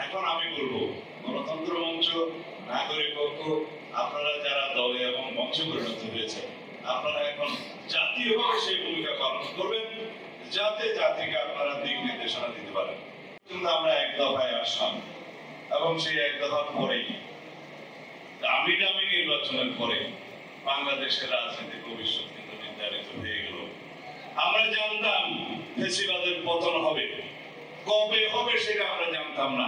এখন আমি বলবো গণতন্ত্র মঞ্চ, নাগরিক ঐক্য, আপনারা যারা দলে এবং মঞ্চে পরিণত হয়েছে, আপনারা এখন জাতীয়ভাবে সেই ভূমিকা পালন করবেন, যাতে জাতিকে আপনারা দিক নির্দেশনা দিতে পারেন। কিন্তু আমরা এক দফায় আসলাম এবং সেই এক দফার পরেই দামি দামি নির্বাচনের পরে বাংলাদেশের রাজনৈতিক ভবিষ্যৎ কিন্তু নির্ধারিত হয়ে গেল। আমরা জানতাম ফ্যাসিবাদের পতন হবে, কবে হবে সেটা আমরা জানতাম না,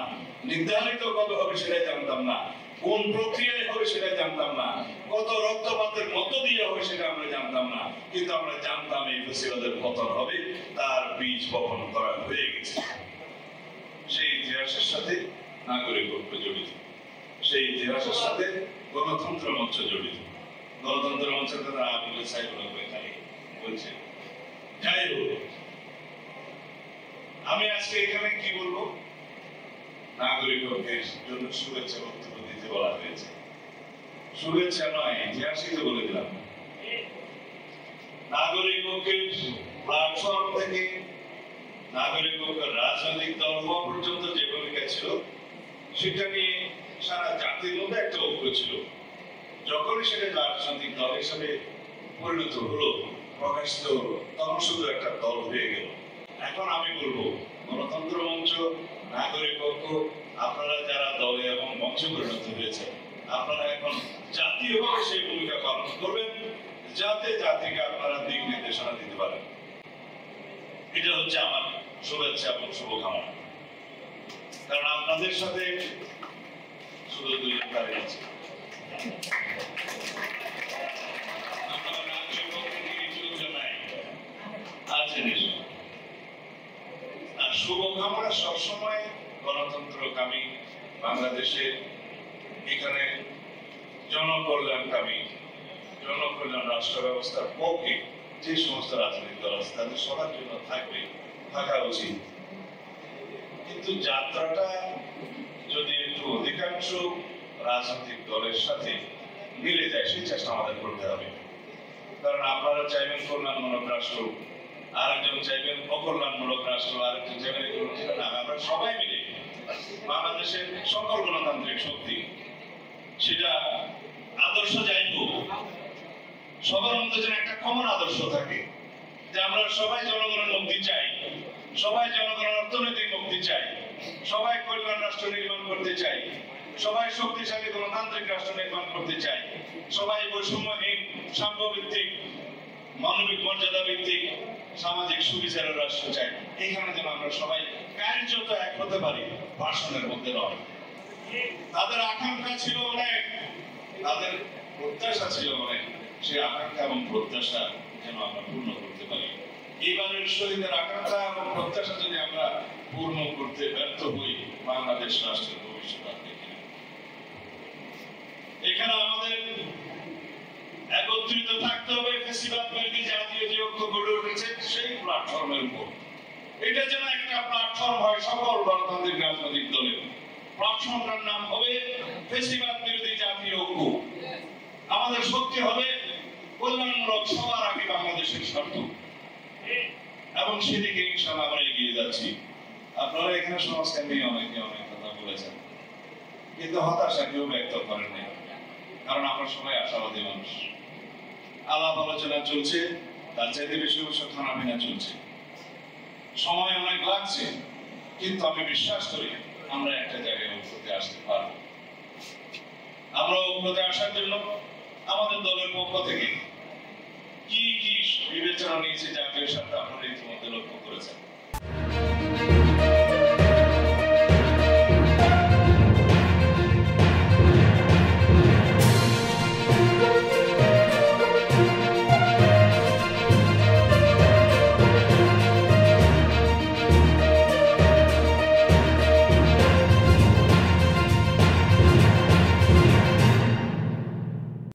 নির্ধারিত কবে হবে সেটা জানতাম না, কোন প্রক্রিয়ায় হবে সেটা জানতাম না, কত রক্তপাতের মধ্য দিয়ে হবে সেটা আমরা জানতাম না, কিন্তু আমরা জানতাম এই ফ্যাসিবাদের পতন হবে, তার বীজ বপন করা হয়ে গেছে। সেই ইতিহাসের সাথে নাগরিক ঐক্য জড়িত, সেই ইতিহাসের সাথে গণতন্ত্র মঞ্চ জড়িত। গণতন্ত্র মঞ্চের কথা আবুল সাইফুল এখানে বলছে। যাই হোক, আমি আজকে এখানে কি বলবো, নাগরিক ঐক্যের জন্য শুভেচ্ছা বক্তব্য দিতে বলা হয়েছে। শুভেচ্ছা নয়, ইতিহাসই তো বলে দিলাম। নাগরিক ঐক্যের প্ল্যাটফর্ম থেকে নাগরিক ঐক্যের রাজনৈতিক দল হওয়া পর্যন্ত যে ভূমিকা ছিল, সেটা নিয়ে সারা জাতির মধ্যে একটা ঐক্য ছিল। যখনই সেটা রাজনৈতিক দল হিসেবে পরিণত হলো, প্রকাশিত হলো, তখন শুধু একটা দল হয়ে গেল। এখন আমি বলবো গণতন্ত্র মঞ্চ, নাগরিক ঐক্য, আপনারা যারা দলে এবং মঞ্চে পরিণত হয়েছে, আপনারা এখন জাতীয়ভাবে সেই ভূমিকা পালন করবেন, যাতে জাতিকে আপনারা দিক নির্দেশনা দিতে পারেন। এটা হচ্ছে আমার শুভেচ্ছা এবং শুভকামনা। কারণ আপনাদের সাথে শুধু দুইজন দাঁড়িয়ে আছে, আর শুভকামনা সবসময় গণতন্ত্রকামী বাংলাদেশের, এখানে জনকল্যাণকামী, জনকল্যাণ রাষ্ট্র ব্যবস্থার পক্ষে যে সমস্ত রাজনৈতিক দল আছে তাদের সবার জন্য থাকা উচিত। কিন্তু যাত্রাটা যদি একটু অধিকাংশ রাজনৈতিক দলের সাথে মিলে যায়, সেই চেষ্টা আমাদের করতে হবে। কারণ আপনারা চাইবেন কল্যাণমূলক রাষ্ট্র, আরেকজন চাইবেন অকল্যাণমূলক রাষ্ট্র, আরেকজন চাইবেন না। আমরা সবাই মিলে বাংলাদেশের সকল গণতান্ত্রিক শক্তি, সেটা আদর্শ যাই হোক, সবার মধ্যে যেন একটা কমন আদর্শ থাকে, যে আমরা সবাই জনগণের মুক্তি চাই, সবাই জনগণের অর্থনৈতিক মুক্তি চাই, সবাই কল্যাণ রাষ্ট্র নির্মাণ করতে চাই, সবাই শক্তিশালী গণতান্ত্রিক রাষ্ট্র নির্মাণ করতে চাই, সবাই বৈষম্যহীন, সাম্যভিত্তিক, মানবিক মর্যাদা ভিত্তিক সামাজিক সুবিচারের রাষ্ট্র চাই। এখানে যেন আমরা সবাই কার্যত এক হতে পারি, ভাষণের মধ্যে নয়। তাদের আকাঙ্ক্ষা ছিল অনেক, তাদের প্রত্যাশা ছিল অনেক, সেই আকাঙ্ক্ষা এবং প্রত্যাশা যেন আমরা পূর্ণ করতে পারি। এবারের শহীদের আকাঙ্ক্ষা এবং প্রত্যাশা যদি আমরা পূর্ণ করতে ব্যর্থ হই, বাংলাদেশ রাষ্ট্রের ভবিষ্যৎ আর দেখি না। এখানে আমাদের একত্রিত থাকতে হবে ফ্যাসিবাদ বিরোধী জাতীয় যে ঐক্য গড়ে উঠেছে সেই প্ল্যাটফর্মের উপর। এটা যেন একটা প্ল্যাটফর্ম হয় সকল গণতান্ত্রিক রাজনৈতিক দলের। প্ল্যাটফর্মটার নাম হবে ফ্যাসিবাদ বিরোধী জাতীয় ঐক্য। আমাদের শক্তি হবে কল্যাণমূলক সবার আগে বাংলাদেশের স্বার্থ, এবং সেদিকে ইনশাআল্লাহ আমরা এগিয়ে যাচ্ছি। আপনারা এখানে সমাজকে নিয়ে অনেকে অনেক কথা বলেছেন, কিন্তু হতাশা কেউ ব্যক্ত করেন নাই, কারণ আমরা সবাই আশাবাদী মানুষ। আলাপ আলোচনা চলছে, তার চাইতে বেশি অবশ্য খানাপিনা চলছে, সময় অনেক লাগছে, কিন্তু আমি বিশ্বাস করি আমরা একটা জায়গায় ঐক্যতে আসতে পারবো। আমরা ঐক্যতে আসার জন্য আমাদের দলের পক্ষ থেকে কি কি বিবেচনা নিয়েছে জাতীয় স্বার্থে আপনারা ইতিমধ্যে লক্ষ্য করেছেন।